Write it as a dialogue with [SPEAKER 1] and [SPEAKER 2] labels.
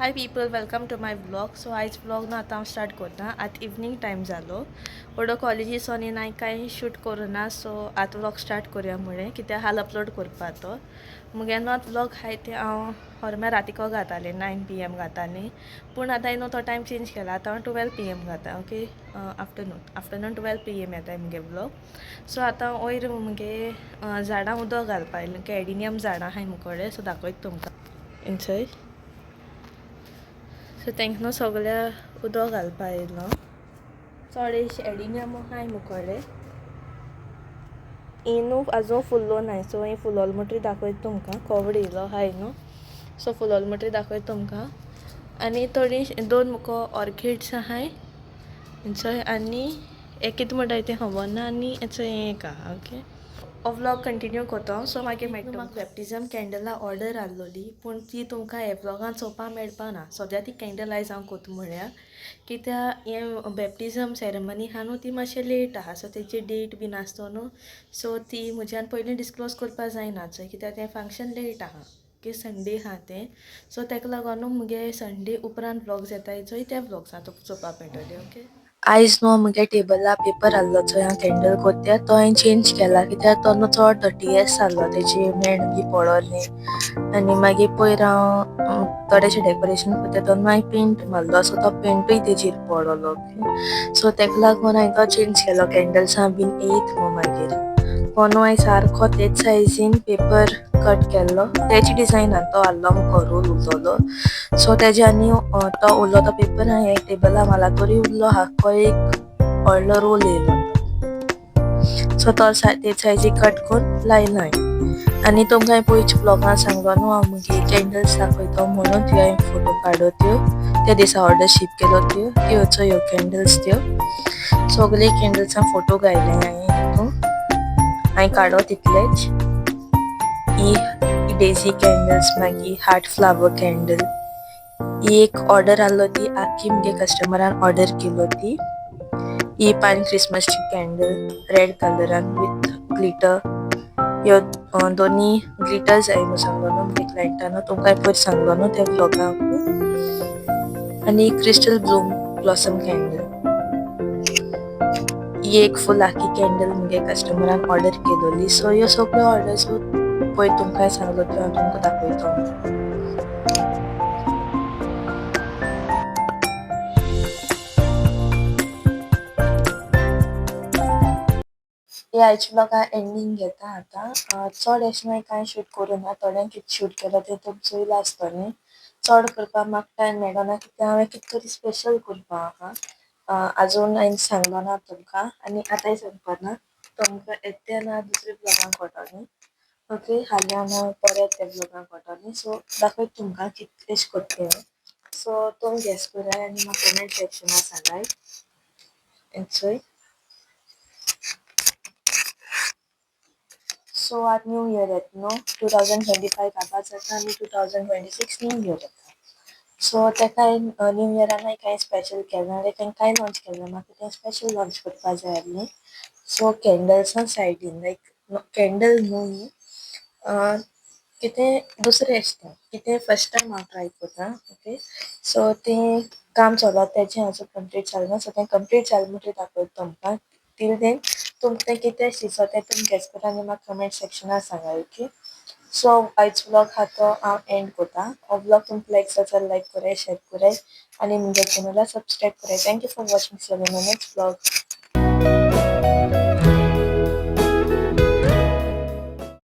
[SPEAKER 1] High people, welcome to my blog. So आयज blog न्हू आतां हांव स्टार्ट करता. आतां इवनिंग टायम जालो. ओडो कॉलेजीसोनी हांवें कांय शूट करूना, सो आतां व्लॉग स्टार्ट करूया म्हळें कित्याक हाल अपलोड करपा तो. मुगेलो व्लॉग आहाय ते हांव हरम्या रातीको घातालें 9 PM घातालीं. पूण आतां न्हू तो टायम चेंज केला. आतां हांव 12 PM घाता. ओके, आफ्टरनून 12 PM येता मुगे ब्लॉग. सो आतां वयर मुगे झाडां उदक घालपा आयलें. कॅडिनियम झाडां आहाय मुकोडे, सो दाखयता तुमकां इंचय. सो तांकां सगळ्या उदक घालपा आयलो. चोडेशे एडिनियम आहाय मुकोडे. ही न्हू आजून फुल्लो नाय, सो ही फुलोल म्हणटरी दाखयता तुमकां. कोवड येयलो आहाय न्हू, सो फुलोल म्हणटरी दाखयता तुमकां. आनी थोडी दोन मुको ऑर्किड्स आहाय इंचोय, आनी एक कितें म्हणटाय तें खबर ना. आनी हेचो एक आहा. ओके, हो व्लॉग कंटिन्यू कोतो. सो मागीर मेळटा म्हाका बॅप्टिजम कॅन्डला ऑर्डर आहलोली, पूण ती तुमकां हे व्लॉगान चोवपा मेळपा ना. सद्या ती कॅन्डल आयज हांव कोता म्हळ्यार कित्याक हें बॅप्टिजम सेरेमनी आहा न्हू ती मातशें लेट आहा. सो तेची डेट बीन आसतो न्हू, सो ती म्हज्यान पयलीं डिस्क्लोज करपा जायना चोय, कित्याक तें फंक्शन लेट आहा. ओके, संडे आहा तें, सो तेका लागोन न्हू मुगे संडे उपरांत व्लॉग्स येताय चोय त्या व्लॉग्सां तुका चोवपा मेळटोले. ओके, आयज न्हू मुगे टेबला पेपर आहलो चोय हांव कॅन्डल कोत्या तो हांवें चेंज केला, कित्याक तो न्हू चड डर्टीयेस आहलो. तेजी मेण बी पडोली आनी मागीर पयर हांव थोडेशें डेकोरेशन कोत्या तो हांवें पेंट मारलो, सो तो पेंटूय तेजेर पडोलो. ओके, सो तेका लागून हांवें तो चेंज केलो. कॅन्डल्सां बीन येयत न्हू मागीर हो न्हू हांवें सारको तेच सायजीन पेपर कट केल्लो. तेजी डिजायनान तो आहलो मुको रोल उरलोलो, सो तेज्या आनी तो उरलो तो पेपर हांवें टेबला मारला तोरी उरलो आख्खो एक व्हडलो रोल येयलो. सो तो तेच सायजीक कट करून लायलो हांवें. आनी तुमकां हांवें पयलींच्या ब्लॉगान सांगलो न्हू हांव मुगे कॅन्डल्स दाखयतो म्हणून, त्यो हांवें फोटो काडो त्यो त्या दिसा ऑर्डर शिप केलो त्यो ह्यो कॅन्डल्स त्यो सगळे कॅन्डल्सां फोटो घायले हांवें हितून. हांवें काडो तितलेच. ही डेझी कॅन्डल्स, मागीर हार्ट फ्लावर कॅन्डल, ही एक ऑर्डर आहलो ती आख्खी मुगे कस्टमरान ऑर्डर केलो ती. ही पान क्रिसमसची कॅन्डल रेड कलरान विथ ग्लिटर. ह्यो दोनी ग्लिटर्स जाय म्हणून सांगलो न्हू मुगे क्लायंटान, तुमकां पयर सांगलो न्हू त्या व्लॉगाक. आनी क्रिस्टल ब्लॉसम कॅन्डल, ही एक फूल आख्खी कॅन्डल मुगे कस्टमरान ऑर्डर केलोली. सो ह्यो सगळ्यो ऑर्डर्स पयर तुमकां सांगलो त्यो हांव तुमकां दाखयतो. हे आयच्या ब्लॉगा एंडींग घेता आतां. चड अशें हांवें कांय शूट करूना, थोड्यांक कितें शूट केलो तें तुमी चोयलां आसतलें. चड करपाक म्हाका टायम मेळना, कित्याक हांवें कितें तरी स्पेशल करपा आहा. आजून हांवें सांगलो ना तुमकां आनी आतांय सांगपा ना. तुमकां येता ना दुसऱ्या ब्लॉगान कोटोलें. ओके, हाल्यार हांव परत त्या ब्लॉगान कोटोलें. सो दाखयता तुमकां कितें एशें कोत्ता तें. सो तुमी गॅस कराय आनी म्हाका कमेंट सेक्शनान सांगाय. चोय, सो आतां न्यू इयर येता न्हू, 2025 आतां जाता आनी 2026 न्यू इयर येता. सो तेका न्यू इयरान हांवें कांय स्पेशल केलें ना, तें कांय लॉन्च केलें ना, म्हाका तें स्पेशल लॉन्च करपा जाय आहलें. सो कॅन्डल्सां सायडीन लायक कॅन्डल न्हू ही कितें दुसरें अशें कितें फर्स्ट टायम हांव ट्राय कोत्ता. ओके, सो तें काम चलोता तेजें आजून कंप्लीट जालें ना, सो तें कंप्लीट जालें म्हणटरी दाखयता तुमकां. टील देन तुमकां तें कितें दिसता तें तुमी गॅस करा आनी म्हाका कमेंट सेक्शनान सांगाय. ओके, सो आयचो व्लॉग आहा तो हांव एंड कोत्ता. हो व्लॉग तुमकां लायक जाता जाल्यार लायक कराय, शेअर कराय आनी मुगे चॅनला सबस्क्रायब कराय. Thank you for watching. See you in the next vlog.